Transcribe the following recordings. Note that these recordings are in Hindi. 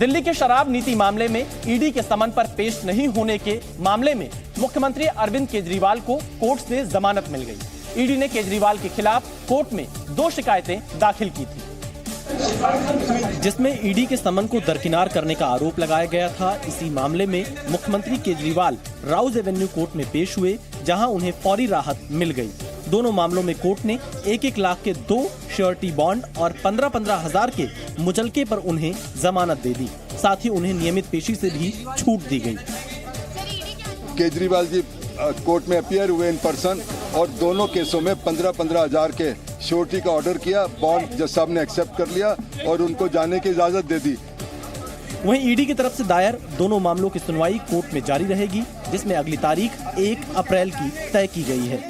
दिल्ली के शराब नीति मामले में ईडी के समन पर पेश नहीं होने के मामले में मुख्यमंत्री अरविंद केजरीवाल को कोर्ट से जमानत मिल गई। ईडी ने केजरीवाल के खिलाफ कोर्ट में 2 शिकायतें दाखिल की थी, जिसमें ईडी के समन को दरकिनार करने का आरोप लगाया गया था। इसी मामले में मुख्यमंत्री केजरीवाल राउज एवेन्यू कोर्ट में पेश हुए, जहां उन्हें फौरी राहत मिल गई। दोनों मामलों में कोर्ट ने 1-1 लाख के 2 श्योरिटी बॉन्ड और 15-15 हजार के मुचलके पर उन्हें जमानत दे दी। साथ ही उन्हें नियमित पेशी से भी छूट दी गई। केजरीवाल जी कोर्ट में अपीयर हुए इन पर्सन और दोनों केसों में 15-15 हजार के श्योरिटी का ऑर्डर किया। बॉन्ड जज साहब ने एक्सेप्ट कर लिया और उनको जाने की इजाजत दे दी। वहीं ईडी की तरफ से दायर दोनों मामलों की सुनवाई कोर्ट में जारी रहेगी, जिसमें अगली तारीख 1 अप्रैल की तय की गई है।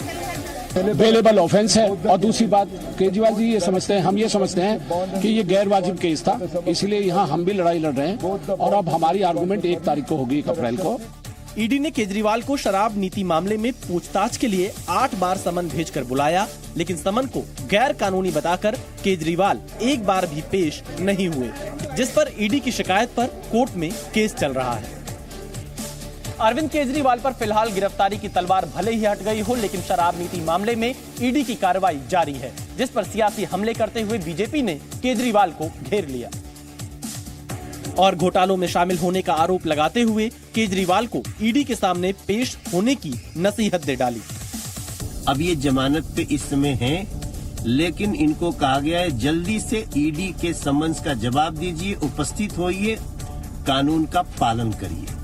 अवेलेबल ऑफेंस है और दूसरी बात केजरीवाल जी ये समझते हैं, हम ये समझते हैं कि ये गैर वाजिब केस था, इसलिए यहाँ हम भी लड़ाई लड़ रहे हैं और अब हमारी आर्गुमेंट 1 तारीख को होगी, 1 अप्रैल को। ईडी ने केजरीवाल को शराब नीति मामले में पूछताछ के लिए 8 बार समन भेजकर बुलाया, लेकिन समन को गैर कानूनी बताकर केजरीवाल एक बार भी पेश नहीं हुए, जिस पर ईडी की शिकायत पर कोर्ट में केस चल रहा है। अरविंद केजरीवाल पर फिलहाल गिरफ्तारी की तलवार भले ही हट गई हो, लेकिन शराब नीति मामले में ईडी की कार्रवाई जारी है, जिस पर सियासी हमले करते हुए बीजेपी ने केजरीवाल को घेर लिया और घोटालों में शामिल होने का आरोप लगाते हुए केजरीवाल को ईडी के सामने पेश होने की नसीहत दे डाली। अब ये जमानत पे इस समय हैं, लेकिन इनको कहा गया है जल्दी से ईडी के समन्स का जवाब दीजिए, उपस्थित होइए, कानून का पालन करिए।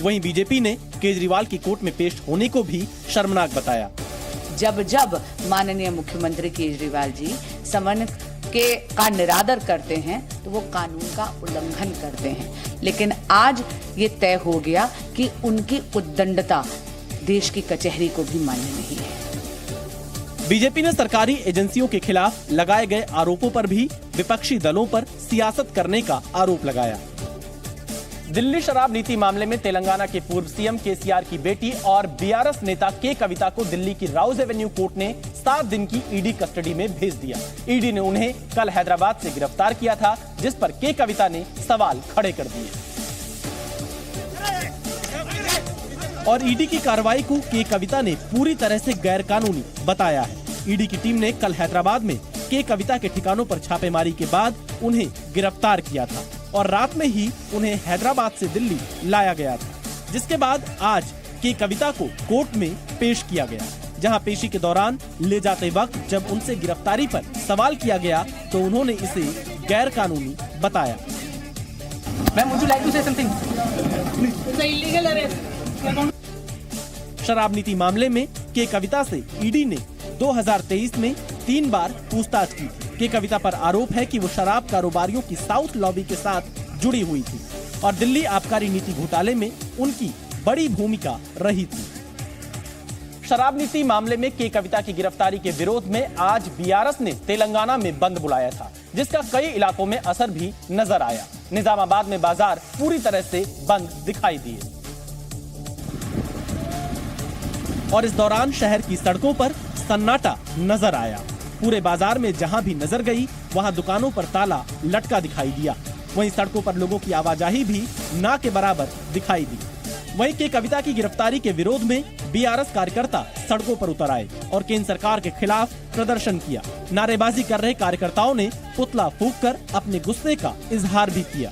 वहीं बीजेपी ने केजरीवाल की कोर्ट में पेश होने को भी शर्मनाक बताया। जब जब माननीय मुख्यमंत्री केजरीवाल जी समन का निरादर करते हैं तो वो कानून का उल्लंघन करते हैं, लेकिन आज ये तय हो गया कि उनकी उद्दंडता देश की कचहरी को भी मान्य नहीं है। बीजेपी ने सरकारी एजेंसियों के खिलाफ लगाए गए आरोपों पर भी विपक्षी दलों पर सियासत करने का आरोप लगाया। दिल्ली शराब नीति मामले में तेलंगाना के पूर्व सीएम केसीआर की बेटी और बीआरएस नेता के कविता को दिल्ली की राउज एवेन्यू कोर्ट ने 7 दिन की ईडी कस्टडी में भेज दिया। ईडी ने उन्हें कल हैदराबाद से गिरफ्तार किया था, जिस पर के कविता ने सवाल खड़े कर दिए और ईडी की कार्रवाई को के कविता ने पूरी तरह से गैर कानूनी बताया है। ईडी की टीम ने कल हैदराबाद में के कविता के ठिकानों पर छापेमारी के बाद उन्हें गिरफ्तार किया था और रात में ही उन्हें हैदराबाद से दिल्ली लाया गया था, जिसके बाद आज के कविता को कोर्ट में पेश किया गया, जहां पेशी के दौरान ले जाते वक्त जब उनसे गिरफ्तारी पर सवाल किया गया तो उन्होंने इसे गैर कानूनी बताया। Ma'am, would you like to say something? It's an illegal arrest. शराब नीति मामले में के कविता से ईडी ने 2023 में 3 बार पूछताछ की थी। के कविता पर आरोप है कि वो शराब कारोबारियों की साउथ लॉबी के साथ जुड़ी हुई थी और दिल्ली आबकारी नीति घोटाले में उनकी बड़ी भूमिका रही थी। शराब नीति मामले में के कविता की गिरफ्तारी के विरोध में आज बीआरएस ने तेलंगाना में बंद बुलाया था, जिसका कई इलाकों में असर भी नजर आया। निजामाबाद में बाजार पूरी तरह से बंद दिखाई दिए और इस दौरान शहर की सड़कों पर सन्नाटा नजर आया। पूरे बाजार में जहां भी नजर गई वहां दुकानों पर ताला लटका दिखाई दिया। वहीं सड़कों पर लोगों की आवाजाही भी ना के बराबर दिखाई दी। वहीं के कविता की गिरफ्तारी के विरोध में बीआरएस कार्यकर्ता सड़कों पर उतर आए और केंद्र सरकार के खिलाफ प्रदर्शन किया। नारेबाजी कर रहे कार्यकर्ताओं ने पुतला फूंककर अपने गुस्से का इजहार भी किया।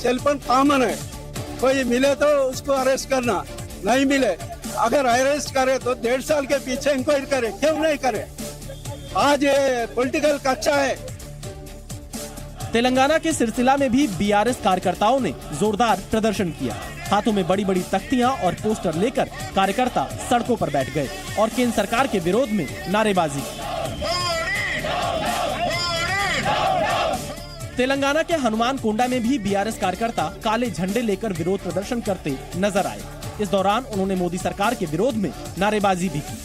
सेलफोन कॉमन है, कोई मिले तो उसको अरेस्ट करना, नहीं मिले अगर अरेस्ट करे तो 1.5 साल के पीछे इंक्वायरी करे, क्यों नहीं करे? आज ये पॉलिटिकल कक्षा है। तेलंगाना के सिरसिला में भी बीआरएस कार्यकर्ताओं ने जोरदार प्रदर्शन किया। हाथों में बड़ी बड़ी तख्तियां और पोस्टर लेकर कार्यकर्ता सड़कों पर बैठ गए और केंद्र सरकार के विरोध में नारेबाजी की। तेलंगाना के हनुमान कोंडा में भी बीआरएस कार्यकर्ता काले झंडे लेकर विरोध प्रदर्शन करते नजर आए। इस दौरान उन्होंने मोदी सरकार के विरोध में नारेबाजी भी की।